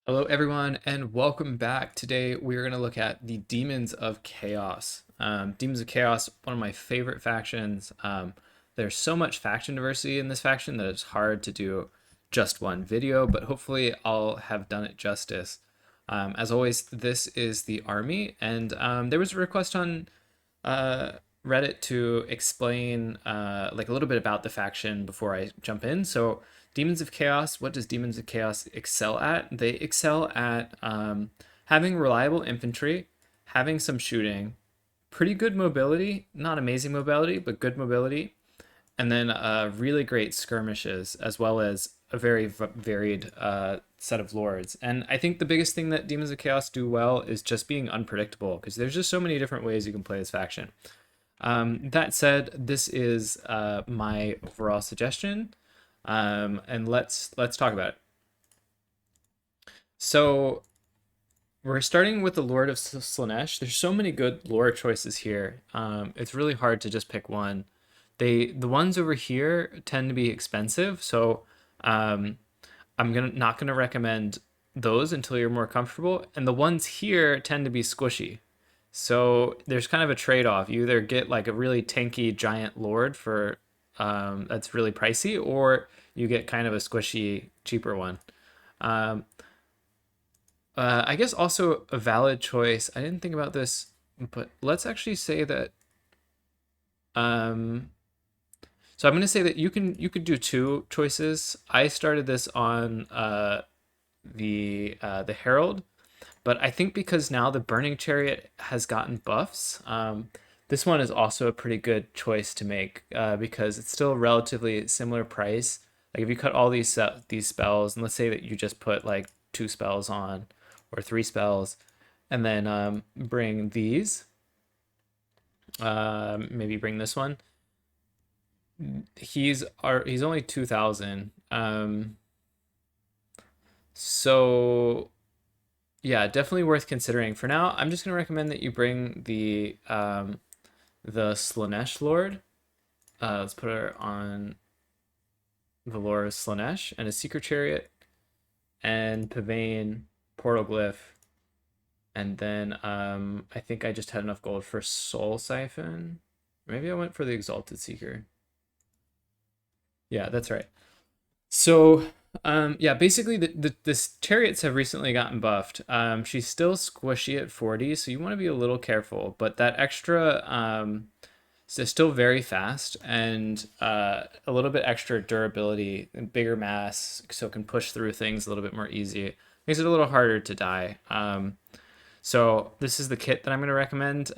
Hello, everyone, and welcome back. Today, we're going to look at the Demons of Chaos. Demons of Chaos, one of my favorite factions. There's so much faction diversity in this faction that it's hard to do just one video, but hopefully, I'll have done it justice. As always, this is the army, and there was a request on uh, Reddit to explain like a little bit about the faction before I jump in. So, Demons of Chaos, what does Demons of Chaos excel at? They excel at having reliable infantry, having some shooting, pretty good mobility, not amazing mobility, but good mobility, and then really great skirmishes, as well as a very varied set of lords. And I think the biggest thing that Demons of Chaos do well is just being unpredictable, because there's just so many different ways you can play this faction. That said, this is my overall suggestion, and let's talk about it. So we're starting with the Lord of Slaanesh. There's so many good lore choices here. It's really hard to just pick one. The ones over here tend to be expensive, so I'm not gonna recommend those until you're more comfortable. And the ones here tend to be squishy. So there's kind of a trade-off. You either get like a really tanky giant lord for that's really pricey, or you get kind of a squishy, cheaper one. Um, I guess also a valid choice. I didn't think about this, but let's actually say that. Um, so I'm going to say that you could do two choices. I started this on the Herald, but I think because now the Burning Chariot has gotten buffs, this one is also a pretty good choice to make because it's still relatively similar price. Like if you cut all these spells, and let's say that you just put like two spells on or three spells, and then bring these, maybe bring this one. He's only 2,000. So yeah, definitely worth considering. For now, I'm just gonna recommend that you bring the Slaanesh Lord. Let's put her on the lore of Slaanesh and a Secret Chariot and Pavane, Portal Glyph, and then I think I just had enough gold for Soul Siphon. Maybe I went for the Exalted Seeker. Yeah, that's right. So, yeah, basically the chariots have recently gotten buffed. She's still squishy at 40, so you want to be a little careful. But that extra, is still very fast and a little bit extra durability and bigger mass, so it can push through things a little bit more easy. Makes it a little harder to die. So this is the kit that I'm going to recommend.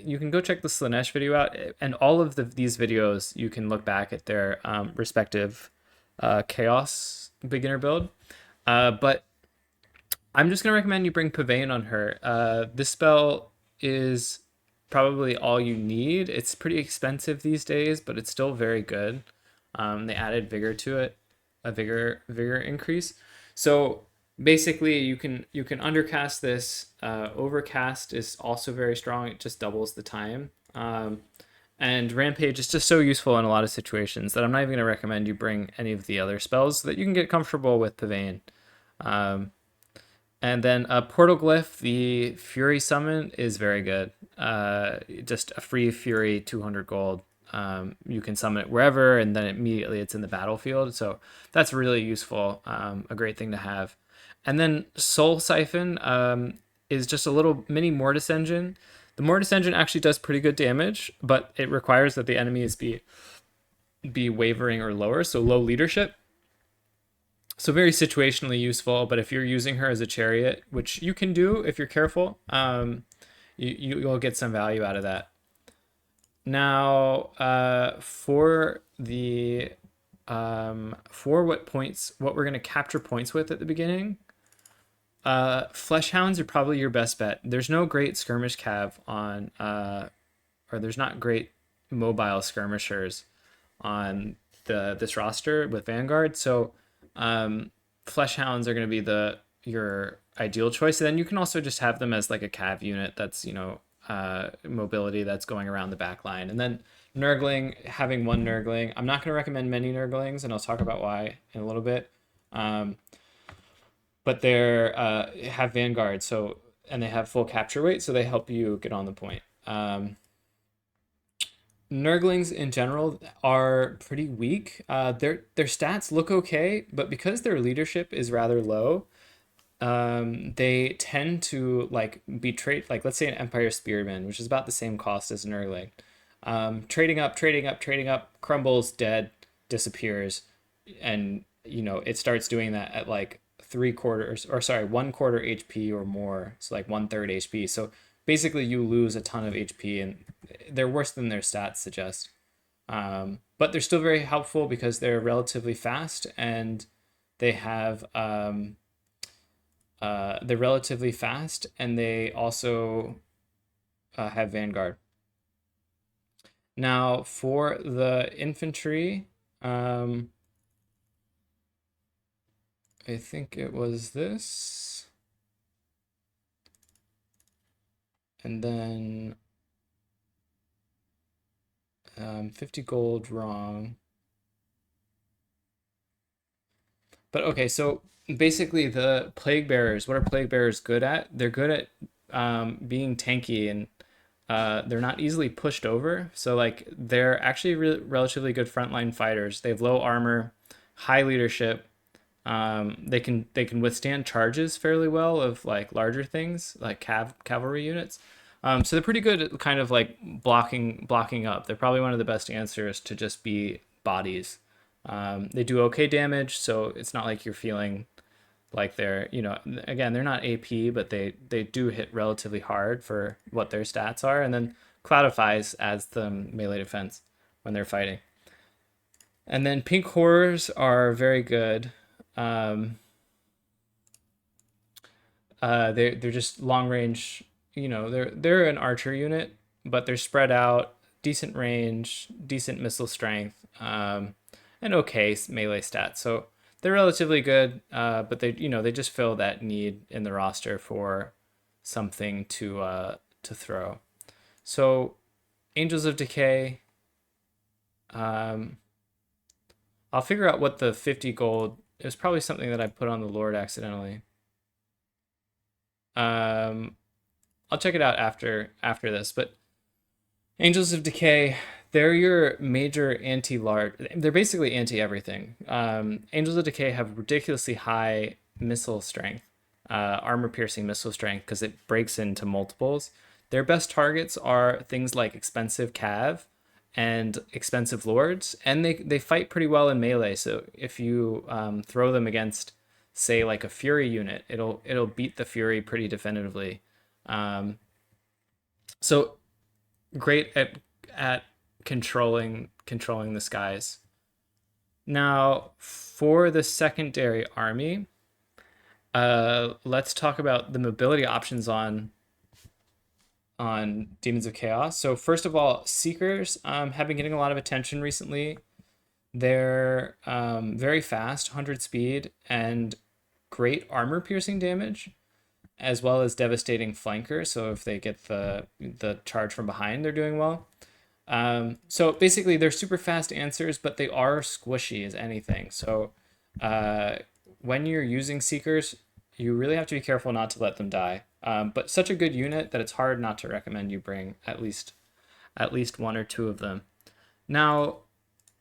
You can go check the Slaanesh video out, and all of these videos you can look back at their respective chaos beginner build. But I'm just gonna recommend you bring Pavane on her. This spell is probably all you need. It's pretty expensive these days, but it's still very good. They added vigor to it, a vigor increase. So basically, you can undercast this. Overcast is also very strong. It just doubles the time. And Rampage is just so useful in a lot of situations that I'm not even going to recommend you bring any of the other spells so that you can get comfortable with Pavane. Um, and then Portal Glyph, the Fury Summon, is very good. Just a free Fury, 200 gold. You can summon it wherever, and then immediately it's in the battlefield. So that's really useful, a great thing to have. And then Soul Siphon is just a little mini Mortis engine. The Mortis engine actually does pretty good damage, but it requires that the enemies be wavering or lower, so low leadership. So very situationally useful, but if you're using her as a chariot, which you can do if you're careful, you'll get some value out of that. Now, for what we're gonna capture points with at the beginning, Flesh Hounds are probably your best bet. There's no great skirmish cav on, or there's not great mobile skirmishers on this roster with Vanguard. So, Flesh Hounds are going to be your ideal choice. And then you can also just have them as like a cav unit that's mobility that's going around the back line. And then Nurgling, having one Nurgling. I'm not going to recommend many Nurglings, and I'll talk about why in a little bit. Um, but they're have Vanguard, so and they have full capture weight, so they help you get on the point. Nurglings in general are pretty weak. Their stats look okay, but because their leadership is rather low, they tend to like be trade like let's say an Empire Spearman, which is about the same cost as an Nurgling. Trading up, trading up, trading up, crumbles, dead, disappears, and it starts doing that at like 3/4 or sorry 1/4 HP or more, so like 1/3 HP. So basically you lose a ton of HP, and they're worse than their stats suggest. But they're still very helpful because they're relatively fast and they have they're relatively fast and they also have Vanguard. Now for the infantry, I think it was this. And then 50 gold wrong. But okay, so basically the plague bearers, what are plague bearers good at? They're good at being tanky, and they're not easily pushed over. So like they're actually relatively good frontline fighters. They have low armor, high leadership. They can withstand charges fairly well of like larger things like cavalry units. So they're pretty good at kind of like blocking up. They're probably one of the best answers to just be bodies. They do okay damage, so it's not like you're feeling like they're, again, they're not AP, but they do hit relatively hard for what their stats are. And then Cloudifies adds the melee defense when they're fighting. And then pink horrors are very good. They're just long range. They're an archer unit, but they're spread out, decent range, decent missile strength, and okay melee stats. So they're relatively good, but they just fill that need in the roster for something to throw. So Angels of Decay. I'll figure out what the 50 gold. It was probably something that I put on the Lord accidentally. Um, I'll check it out after this. But Angels of Decay, they're your major anti-large. They're basically anti-everything. Angels of Decay have ridiculously high missile strength, armor-piercing missile strength, because it breaks into multiples. Their best targets are things like expensive cav and expensive lords, and they fight pretty well in melee. So if you throw them against, say, like a fury unit, it'll beat the fury pretty definitively. So great at controlling the skies. Now for the secondary army, let's talk about the mobility options on Demons of Chaos. So first of all, Seekers have been getting a lot of attention recently. They're very fast, 100 speed, and great armor piercing damage, as well as devastating flanker. So if they get the charge from behind, they're doing well. So basically, they're super fast answers, but they are squishy as anything. So when you're using Seekers, you really have to be careful not to let them die. But such a good unit that it's hard not to recommend you bring at least one or two of them. Now,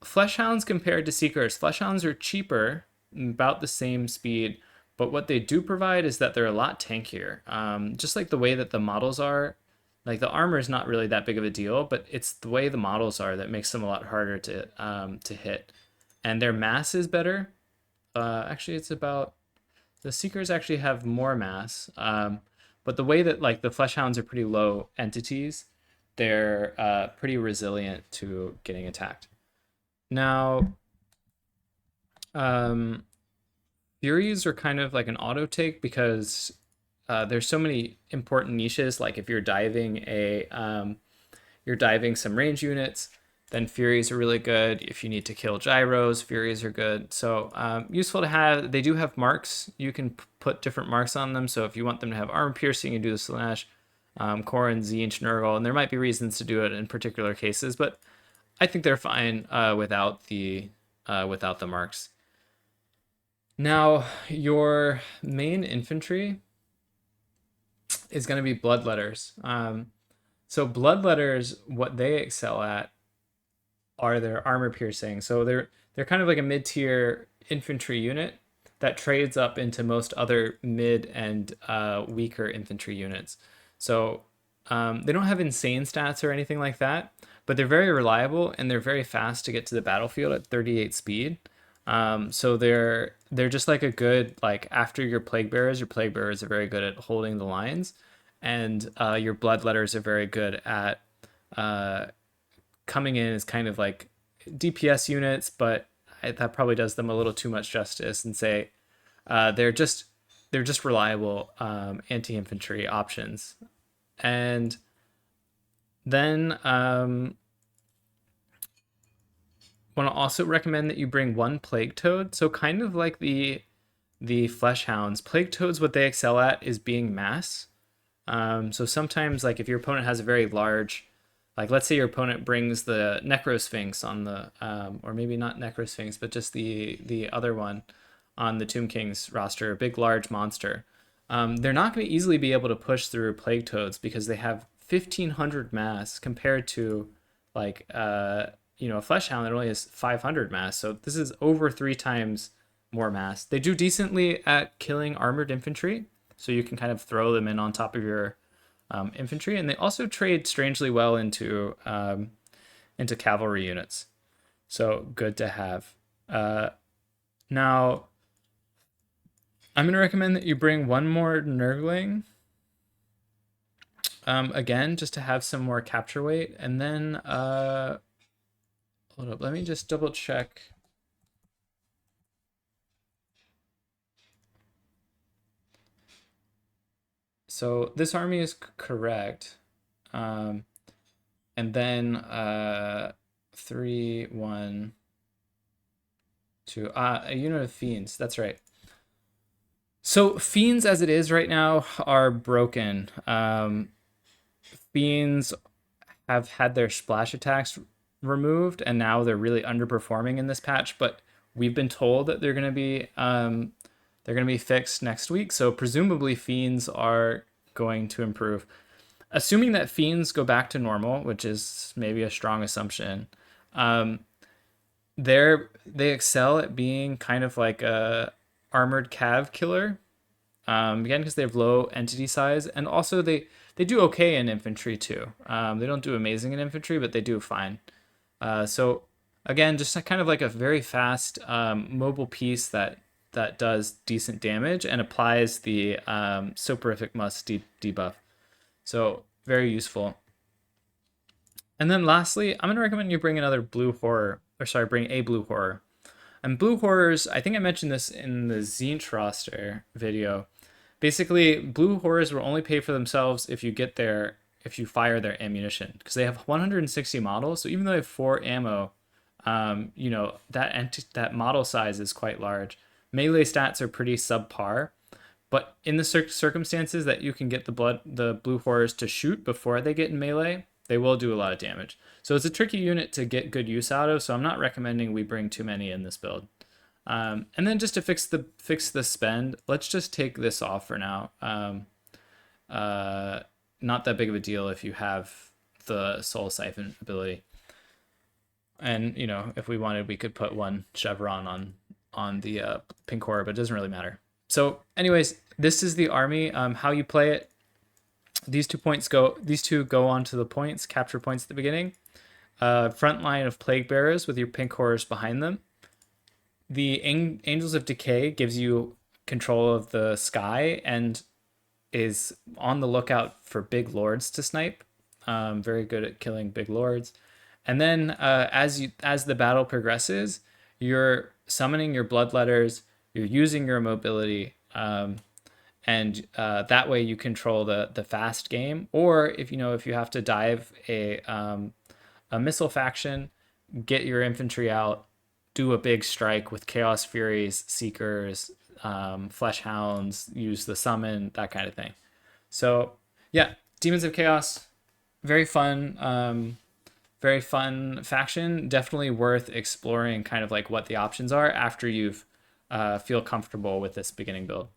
Fleshhounds compared to Seekers, Fleshhounds are cheaper, about the same speed, but what they do provide is that they're a lot tankier. Just like the way that the models are, like the armor is not really that big of a deal, but it's the way the models are that makes them a lot harder to hit. And their mass is better. Actually, it's about, the Seekers actually have more mass. But the way that like the Fleshhounds are pretty low entities, they're pretty resilient to getting attacked. Now, Furies are kind of like an auto take because there's so many important niches. Like if you're diving you're diving some range units, then Furies are really good. If you need to kill gyros, Furies are good. So useful to have. They do have marks. You can put different marks on them. So if you want them to have armor piercing, you do the Slanesh, Corrin, Tzeentch, Nurgle, and there might be reasons to do it in particular cases, but I think they're fine without the marks. Now, your main infantry is going to be bloodletters. So bloodletters, what they excel at are their armor piercing. So they're kind of like a mid-tier infantry unit that trades up into most other mid and weaker infantry units. So they don't have insane stats or anything like that, but they're very reliable and they're very fast to get to the battlefield at 38 speed. So they're just like a good, like, after your plague bearers are very good at holding the lines, and your bloodletters are very good at uh, coming in as kind of like DPS units, but that probably does them a little too much justice, and say they're just reliable anti-infantry options. And then want to also recommend that you bring one plague toad. So kind of like the flesh hounds, plague toads, what they excel at is being mass. So sometimes, like, if your opponent has a very large, like, let's say your opponent brings the Necrosphinx on the, or maybe not Necrosphinx, but just the other one on the Tomb King's roster, a big large monster. They're not going to easily be able to push through plague toads because they have 1,500 mass compared to, like, a flesh hound that only has 500 mass. So this is over 3 times more mass. They do decently at killing armored infantry, so you can kind of throw them in on top of your infantry, and they also trade strangely well into cavalry units. So good to have. Now, I'm going to recommend that you bring one more Nurgling. Again, just to have some more capture weight, and then hold up, let me just double check. So this army is correct. And then 3, 1, 2. A unit of fiends. That's right. So fiends, as it is right now, are broken. Fiends have had their splash attacks removed, and now they're really underperforming in this patch. But we've been told that they're gonna be fixed next week. So presumably fiends are going to improve. Assuming that fiends go back to normal, which is maybe a strong assumption, they excel at being kind of like a armored cav killer. Again, because they have low entity size, and also they do okay in infantry too. They don't do amazing in infantry, but they do fine. So again, just kind of like a very fast mobile piece that does decent damage and applies the soporific must debuff. So very useful. And then lastly, I'm gonna recommend you bring another blue horror, or sorry, bring a blue horror. And blue horrors, I think I mentioned this in the Zinch roster video. Basically, blue horrors will only pay for themselves if you fire their ammunition, because they have 160 models. So even though they have 4 ammo, that model size is quite large. Melee stats are pretty subpar, but in the circumstances that you can get the blue horrors to shoot before they get in melee, they will do a lot of damage. So it's a tricky unit to get good use out of. So I'm not recommending we bring too many in this build. And then just to fix the spend, let's just take this off for now. Not that big of a deal if you have the Soul Siphon ability. And if we wanted, we could put one chevron on the pink horror, but it doesn't really matter. So anyways, this is the army. How you play it. These two go onto the points, capture points at the beginning. Front line of plague bearers with your pink horrors behind them. The Angels of Decay gives you control of the sky and is on the lookout for big lords to snipe. Very good at killing big lords. And then as the battle progresses, you're summoning your bloodletters, you're using your mobility, and that way you control the fast game. Or if you have to dive a missile faction, get your infantry out, do a big strike with Chaos Furies, Seekers, Flesh Hounds, use the summon, that kind of thing. So yeah, Demons of Chaos, very fun faction. Definitely worth exploring kind of like what the options are after you've feel comfortable with this beginning build.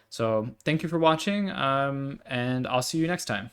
So thank you for watching, and I'll see you next time.